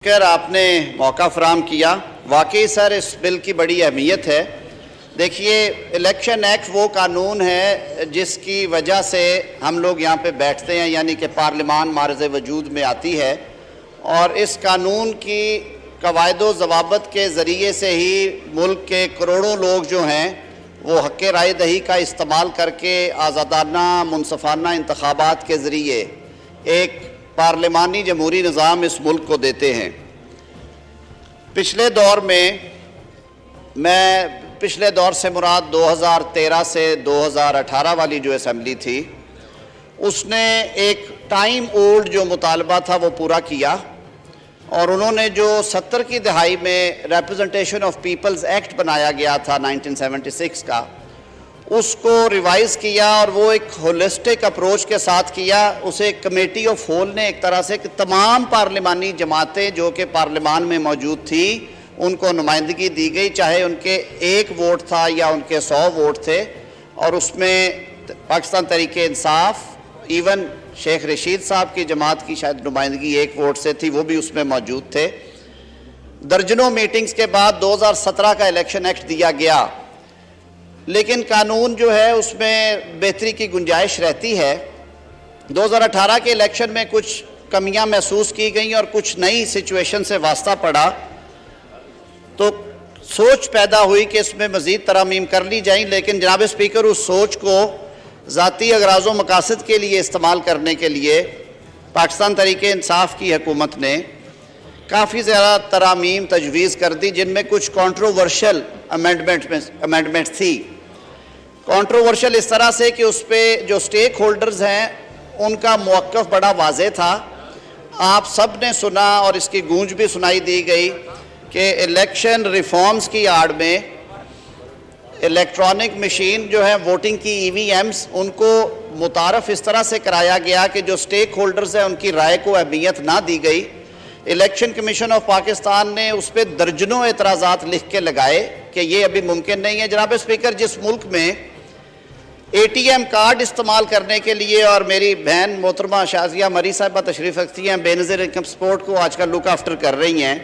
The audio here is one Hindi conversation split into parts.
कर आपने मौका फराम किया। वाकई सर इस बिल की बड़ी अहमियत है। देखिए, इलेक्शन एक्ट वो कानून है जिसकी वजह से हम लोग यहाँ पे बैठते हैं, यानी कि पार्लिमान मार्ज़ वजूद में आती है और इस कानून की कवायदो ज़वाबत के ज़रिए से ही मुल्क के करोड़ों लोग जो हैं वो हक़ राय दही का इस्तेमाल करके आज़ादाना मुनसफ़ाना इंतख़ाबात के ज़रिए एक पार्लिमानी जमहूरी निज़ाम इस मुल्क को देते हैं। पिछले दौर से मुराद 2013 से 2018 वाली जो असम्बली थी, उसने एक टाइम ओल्ड जो मुतालबा था वो पूरा किया और उन्होंने जो 70 की दहाई में रिप्रेजेंटेशन ऑफ पीपल्स एक्ट बनाया गया था 1976 का, उसको रिवाइज़ किया और वो एक होलिस्टिक अप्रोच के साथ किया। उसे कमेटी ऑफ होल ने एक तरह से कि तमाम पार्लिमानी जमातें जो कि पार्लिमान में मौजूद थी उनको नुमाइंदगी दी गई, चाहे उनके 1 वोट था या उनके 100 वोट थे। और उसमें पाकिस्तान तहरीक इंसाफ, इवन शेख रशीद साहब की जमात की शायद नुमाइंदगी 1 वोट से थी, वो भी उसमें मौजूद थे। दर्जनों मीटिंग्स के बाद 2017 का इलेक्शन एक्ट दिया गया, लेकिन कानून जो है उसमें बेहतरी की गुंजाइश रहती है। 2018 के इलेक्शन में कुछ कमियां महसूस की गई और कुछ नई सिचुएशन से वास्ता पड़ा, तो सोच पैदा हुई कि इसमें मज़ीद तरमीम कर ली जाए। लेकिन जनाब स्पीकर, उस सोच को ज़ाती अगराज़ो मकासद के लिए इस्तेमाल करने के लिए पाकिस्तान तहरीक इंसाफ की हुकूमत ने काफ़ी ज़्यादा तरामीम तजवीज़ कर दी, जिनमें कुछ कॉन्ट्रोवर्शल अमेंडमेंट थी। कॉन्ट्रोवर्शल इस तरह से कि उस पर जो स्टेक होल्डर्स हैं उनका मौक़िफ़ बड़ा वाज़ेह था। आप सब ने सुना और इसकी गूंज भी सुनाई दी गई कि इलेक्शन रिफॉर्म्स की आड़ में इलेक्ट्रॉनिक मशीन जो है वोटिंग की EVMs, उनको मुतारफ़ इस तरह से कराया गया कि जो स्टेक होल्डर्स हैं उनकी राय को अहमियत ना दी गई। इलेक्शन कमीशन ऑफ पाकिस्तान ने उस पर दर्जनों एतराज़ात लिख के लगाए कि ये अभी मुमकिन नहीं है। जनाब स्पीकर, जिस मुल्क में ATM कार्ड इस्तेमाल करने के लिए, और मेरी बहन मोहतरमा शाजिया मरी साहिबा तशरीफ़ रखती हैं, बेनज़ीर इनकम सपोर्ट को आजकल लुक आफ्टर कर रही हैं,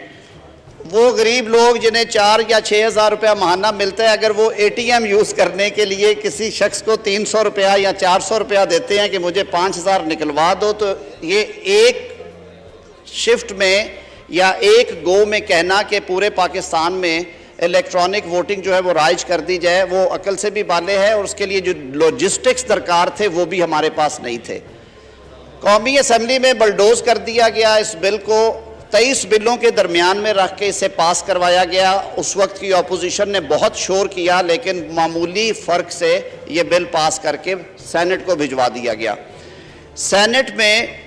वो गरीब लोग जिन्हें 4 या 6 हज़ार रुपया महाना मिलता है, अगर वो ATM यूज़ करने के लिए किसी शख्स को 300 रुपया या 400 रुपया देते हैं कि मुझे 5000 निकलवा दो, तो ये एक शिफ्ट में या एक गो में कहना कि पूरे पाकिस्तान में इलेक्ट्रॉनिक वोटिंग जो है वो राइज कर दी जाए, वो अकल से भी बाले है और उसके लिए जो लॉजिस्टिक्स दरकार थे वो भी हमारे पास नहीं थे। कौमी असम्बली में बलडोज कर दिया गया। इस बिल को 23 बिलों के दरमियान में रख के इसे पास करवाया गया। उस वक्त की अपोजिशन ने बहुत शोर किया, लेकिन मामूली फ़र्क से ये बिल पास करके सेनेट को भिजवा दिया गया। सेनेट में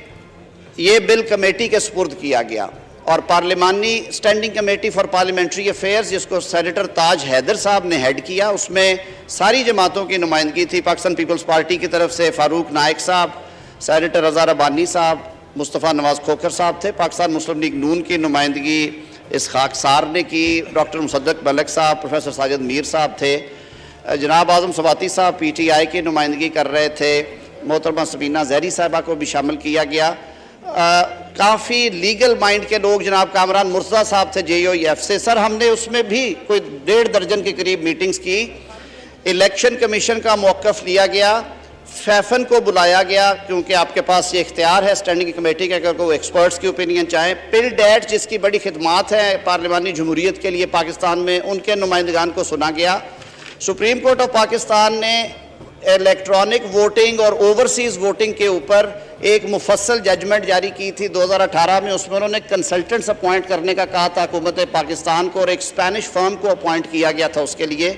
ये बिल कमेटी के सुपुर्द किया गया और पार्लिमानी standing committee for parliamentary affairs, जिसको सेनेटर ताज हैदर साहब ने हेड किया, उसमें सारी जमातों की नुमाइंदगी थी। पाकिस्तान पीपल्स पार्टी की तरफ से फारूक नाइक साहब, सेनेटर रज़ा रब्बानी साहब, मुस्तफ़ा नवाज़ खोखर साहब थे। पाकिस्तान मुस्लिम लीग नून की नुमाइंदगी इसहाक सार ने की, डॉक्टर मुसद्दक मलिक साहब, प्रोफेसर साजिद मीर साहब थे, जनाब आज़म सवाती साहब PTI की नुमाइंदगी कर रहे थे, मोहतरमा सबीना जहरी साहिबा को भी शामिल किया गया। काफ़ी लीगल माइंड के लोग, जनाब कामरान मुर्तज़ा साहब थे JOEF से। सर, हमने उसमें भी कोई 1.5 दर्जन के करीब मीटिंग्स की। इलेक्शन कमीशन का मौक़िफ़ लिया गया, फैफन को बुलाया गया, क्योंकि आपके पास ये इख्तियार है स्टैंडिंग कमेटी के, अगर कोई एक्सपर्ट्स की ओपिनियन चाहें। पिल डैट, जिसकी बड़ी खिदमात है पार्लिमानी जमहूरियत के लिए पाकिस्तान में, उनके नुमाइंदगान को सुना गया। सुप्रीम कोर्ट ऑफ पाकिस्तान ने इलेक्ट्रॉनिक वोटिंग और ओवरसीज़ वोटिंग के ऊपर एक मुफस्सल जजमेंट जारी की थी 2018 में। उसमें उन्होंने कंसल्टेंट्स अपॉइंट करने का कहा था हुकूमत पाकिस्तान को, और एक स्पेनिश फर्म को अपॉइंट किया गया था उसके लिए।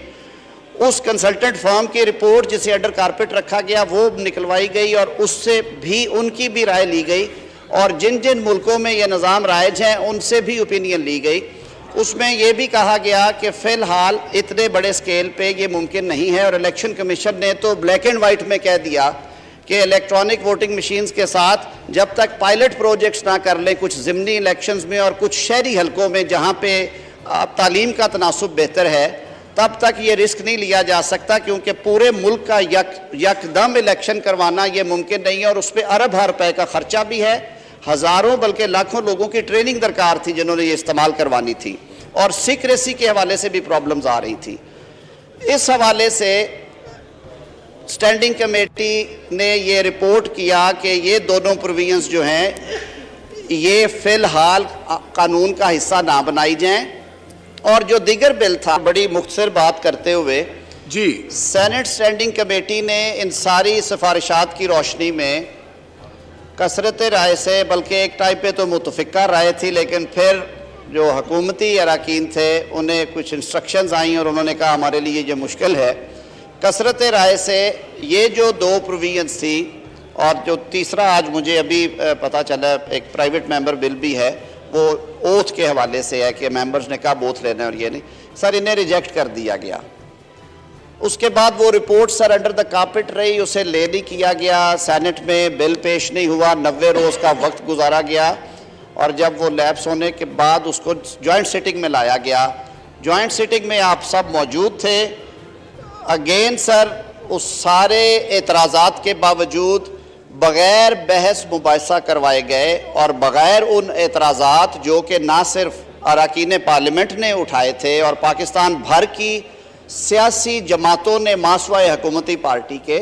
उस कंसल्टेंट फर्म की रिपोर्ट, जिसे अंडर कारपेट रखा गया, वो निकलवाई गई और उससे भी उनकी भी राय ली गई, और जिन जिन मुल्कों में ये निज़ाम राइज हैं उनसे भी ओपिनियन ली गई। उसमें यह भी कहा गया कि फ़िलहाल इतने बड़े स्केल पे ये मुमकिन नहीं है, और इलेक्शन कमीशन ने तो ब्लैक एंड वाइट में कह दिया कि इलेक्ट्रॉनिक वोटिंग मशीन्स के साथ जब तक पायलट प्रोजेक्ट्स ना कर लें कुछ ज़िमनी इलेक्शंस में और कुछ शहरी हलकों में जहाँ पे तालीम का तनासुब बेहतर है, तब तक ये रिस्क नहीं लिया जा सकता, क्योंकि पूरे मुल्क का यकदम इलेक्शन करवाना ये मुमकिन नहीं है और उस पर अरब रुपए का ख़र्चा भी है। हज़ारों बल्कि लाखों लोगों की ट्रेनिंग दरकार थी जिन्होंने ये इस्तेमाल करवानी थी, और सीक्रेसी के हवाले से भी प्रॉब्लम्स आ रही थी। इस हवाले से स्टैंडिंग कमेटी ने ये रिपोर्ट किया कि ये दोनों प्रोविजंस जो हैं ये फ़िलहाल कानून का हिस्सा ना बनाई जाएं, और जो दीगर बिल था, बड़ी मुख्तसर बात करते हुए जी, सेनेट स्टैंडिंग कमेटी ने इन सारी सिफारिशात की रोशनी में कसरत राय से, बल्कि एक टाइम पे तो मुतफ़िका राय थी, लेकिन फिर जो हुकूमती अरकान थे उन्हें कुछ इंस्ट्रक्शंस आई और उन्होंने कहा हमारे लिए ये मुश्किल है, कसरत राय से ये जो दो प्रोविजंस थी, और जो तीसरा आज मुझे अभी पता चला एक प्राइवेट मेंबर बिल भी है, वो ओथ के हवाले से है कि मेंबर्स ने कहा ओथ लेना है और ये नहीं, सर इन्हें रिजेक्ट कर दिया गया। उसके बाद वो report sir under the carpet रही, उसे ले नहीं किया गया, सेनेट में बिल पेश नहीं हुआ, 90 रोज़ का वक्त गुजारा गया, और जब वो लैप्स होने के बाद उसको जॉइंट सिटिंग में लाया गया। जॉइंट सिटिंग में आप सब मौजूद थे। अगेन सर उस सारे एतराज़ात के बावजूद बग़ैर बहस मुबाहिसा करवाए गए, और बग़ैर उन एतराज़ात जो कि ना सिर्फ अरकान पार्लियामेंट ने उठाए थे और पाकिस्तान भर की सियासी जमातों ने मासवाए हुकूमती पार्टी के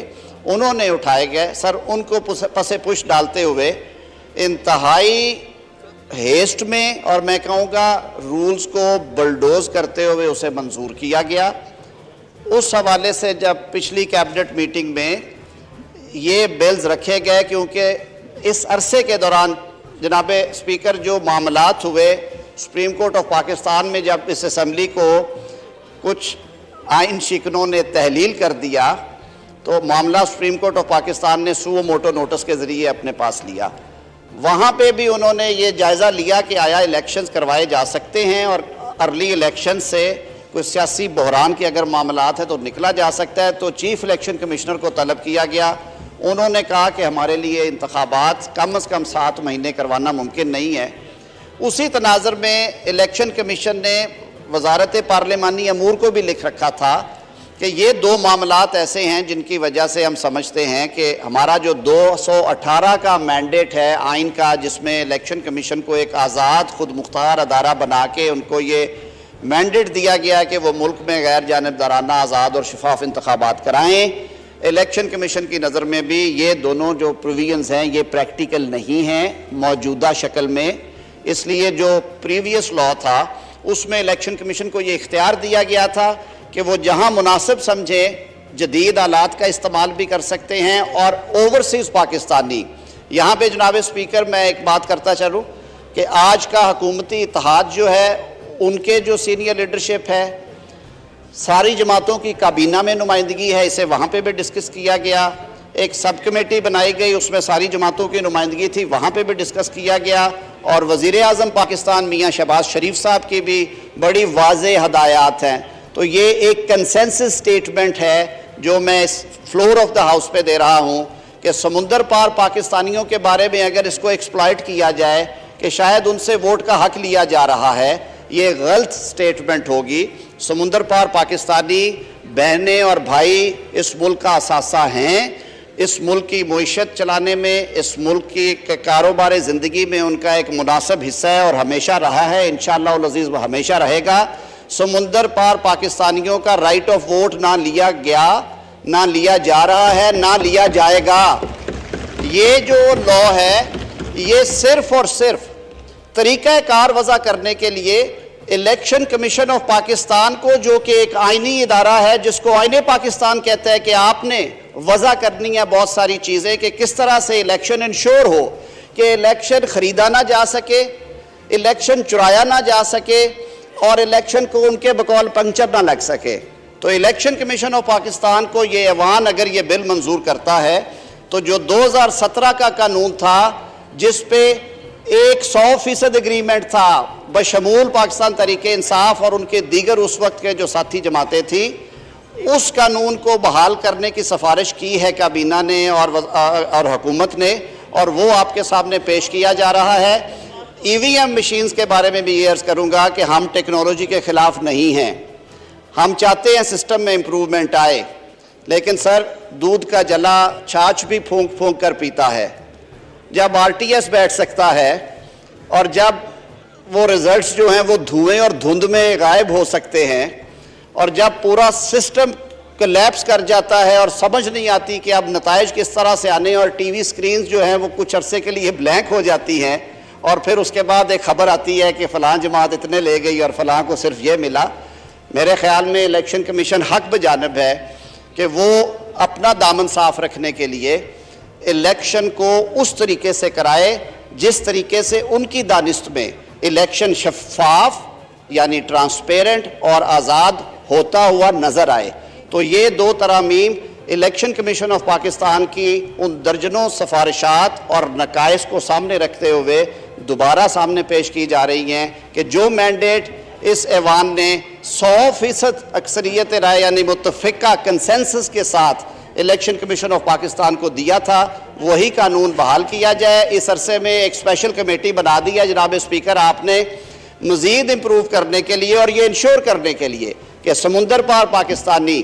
उन्होंने उठाए गए, सर उनको पसे पुश डालते हुए इंतहाई हेस्ट में, और मैं कहूँगा रूल्स को बलडोज करते हुए उसे मंजूर किया गया। उस हवाले से जब पिछली कैबिनेट मीटिंग में ये बिल्स रखे गए, क्योंकि इस अरसे के दौरान जनाब स्पीकर जो मामलात हुए सुप्रीम कोर्ट ऑफ पाकिस्तान में, जब इस असम्बली को कुछ आइन शिकनों ने तहलील कर दिया तो मामला सुप्रीम कोर्ट ऑफ पाकिस्तान ने सुओ मोटो नोटिस के ज़रिए अपने पास लिया। वहाँ पे भी उन्होंने ये जायज़ा लिया कि आया इलेक्शंस करवाए जा सकते हैं, और अर्ली इलेक्शन से कोई सियासी बहरान के अगर मामलात है तो निकला जा सकता है। तो चीफ इलेक्शन कमिश्नर को तलब किया गया, उन्होंने कहा कि हमारे लिए इंतखाबात कम से कम 7 महीने करवाना मुमकिन नहीं है। उसी तनाज़र में इलेक्शन कमीशन ने वजारत पार्लिमानी अमूर को भी लिख रखा था कि ये दो मामलात ऐसे हैं जिनकी वजह से हम समझते हैं कि हमारा जो 218 का मैंडेट है आइन का, जिसमें इलेक्शन कमीशन को एक आज़ाद खुद मुख्तार अदारा बना के उनको ये मैंडेट दिया गया कि वो मुल्क में गैर जानिबदाराना आज़ाद और शफाफ इंतखाबात कराएँ, इलेक्शन कमीशन की नज़र में भी ये दोनों जो प्रोविजंस हैं ये प्रैक्टिकल नहीं हैं मौजूदा शक्ल में। इसलिए जो प्रीवियस लॉ था उसमें इलेक्शन कमीशन को ये इख्तियार दिया गया था कि वो जहां मुनासिब समझे जदीद आलात का इस्तेमाल भी कर सकते हैं। और ओवरसीज़ पाकिस्तानी, यहाँ पे जनाब स्पीकर मैं एक बात करता चलूँ कि आज का हुकूमती इत्तेहाद जो है उनके जो सीनियर लीडरशिप है, सारी जमातों की काबीना में नुमाइंदगी है, इसे वहाँ पे भी डिस्कस किया गया। एक सब कमेटी बनाई गई, उसमें सारी जमातों की नुमाइंदगी थी, वहाँ पे भी डिस्कस किया गया। और वज़ीर आज़म पाकिस्तान मियाँ शहबाज शरीफ साहब की भी बड़ी वाज़ेह हदायत हैं। तो ये एक कंसेंसस स्टेटमेंट है जो मैं इस फ्लोर ऑफ द हाउस पे दे रहा हूँ कि समुंदर पार पाकिस्तानियों के बारे में अगर इसको एक्सप्लॉइट किया जाए कि शायद उनसे वोट का हक लिया जा रहा है, ये गलत स्टेटमेंट होगी। समुंदर पार पाकिस्तानी बहनें और भाई इस मुल्क का असासा हैं, इस मुल्क की मईशत चलाने में, इस मुल्क की कारोबार ज़िंदगी में उनका एक मुनासिब हिस्सा है और हमेशा रहा है, इंशाअल्लाह उल अज़ीज़ वह हमेशा रहेगा। समुंदर पार पाकिस्तानियों का राइट ऑफ वोट ना लिया गया, ना लिया जा रहा है, ना लिया जाएगा। ये जो लॉ है ये सिर्फ़ और सिर्फ तरीक़ाकार वज़ा करने के लिए इलेक्शन कमीशन ऑफ पाकिस्तान को, जो कि एक आइनी इदारा है जिसको आईने पाकिस्तान कहता है, कि आपने वज़ा करनी है बहुत सारी चीज़ें कि किस तरह से इलेक्शन इंश्योर हो कि इलेक्शन ख़रीदा ना जा सके, इलेक्शन चुराया ना जा सके और इलेक्शन को उनके बकौल पंक्चर ना लग सके। तो इलेक्शन कमीशन ऑफ पाकिस्तान को ये ऐवान अगर ये बिल मंजूर करता है तो जो 2017 का कानून था जिस पे 100% एग्रीमेंट था बशमूल पाकिस्तान तहरीके इंसाफ और उनके दीगर उस वक्त के जो साथी जमातें थी, उस कानून को बहाल करने की सिफारिश की है काबीना ने और हुकूमत ने, और वो आपके सामने पेश किया जा रहा है। EVM मशीन्स के बारे में भी ये अर्ज़ करूँगा कि हम टेक्नोलॉजी के ख़िलाफ़ नहीं हैं, हम चाहते हैं सिस्टम में इम्प्रूवमेंट आए, लेकिन सर दूध का जला छाछ भी फूंक फूंक कर पीता है। जब आरटीएस बैठ सकता है और जब वो रिजल्ट्स जो हैं वो धुएं और धुंध में गायब हो सकते हैं और जब पूरा सिस्टम कोलैप्स कर जाता है और समझ नहीं आती कि अब नताइज किस तरह से आने, और टीवी स्क्रीन्स जो हैं वो कुछ अरसे के लिए ब्लैंक हो जाती हैं और फिर उसके बाद एक खबर आती है कि फ़लाँ जमात इतने ले गई और फ़लाँ को सिर्फ ये मिला। मेरे ख्याल में इलेक्शन कमीशन हक बजानिब है कि वो अपना दामन साफ रखने के लिए इलेक्शन को उस तरीके से कराए जिस तरीके से उनकी दानिस्त में इलेक्शन शफाफ यानी ट्रांसपेरेंट और आज़ाद होता हुआ नज़र आए। तो ये दो तरामीम इलेक्शन कमीशन ऑफ पाकिस्तान की उन दर्जनों सिफारिशात और नकाइस को सामने रखते हुए दोबारा सामने पेश की जा रही हैं कि जो मैंडेट इस ऐवान ने 100% अक्सरियत राय यानी मुत्तफ़िका कंसेंसस के साथ इलेक्शन कमीशन ऑफ पाकिस्तान को दिया था, वही कानून बहाल किया जाए। इस अरसे में एक स्पेशल कमेटी बना दी है जनाब स्पीकर आपने, मज़ीद इम्प्रूव करने के लिए और ये इंश्योर करने के लिए कि समुंदर पार पाकिस्तानी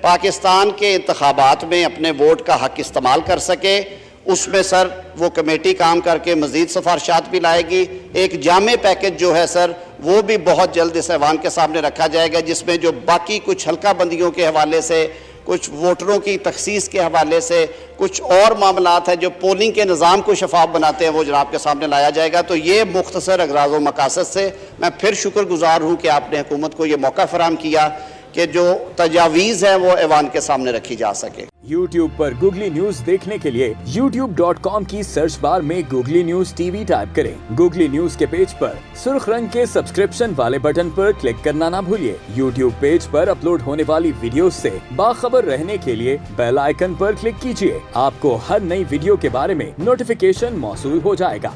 पाकिस्तान के इंतखाबात में अपने वोट का हक इस्तेमाल कर सके। उसमें सर वो कमेटी काम करके मज़ीद सिफारिशात भी लाएगी। एक जामे पैकेज जो है सर वो भी बहुत जल्द इस ऐवान के सामने रखा जाएगा, जिसमें जो बाकी कुछ हल्का बंदियों के हवाले से, कुछ वोटरों की तखसीस के हवाले से, कुछ और मामलात हैं जो पोलिंग के निज़ाम को शफाफ बनाते हैं, वो जनाब के सामने लाया जाएगा। तो ये मुख्तसर अगराज़ व मकासद से मैं फिर शुक्रगुजार हूँ कि आपने हुकूमत को ये मौका फराहम किया कि जो तजावीज़ है वो ऐवान के सामने रखी जा सके। YouTube पर गूगली न्यूज देखने के लिए youtube.com की सर्च बार में गूगली न्यूज टीवी टाइप करें। गूगली न्यूज के पेज पर सुर्ख रंग के सब्सक्रिप्शन वाले बटन पर क्लिक करना ना भूलिए। YouTube पेज पर अपलोड होने वाली वीडियो से बाखबर रहने के लिए बेल आइकन पर क्लिक कीजिए। आपको हर नई वीडियो के बारे में नोटिफिकेशन मौसूल हो जाएगा।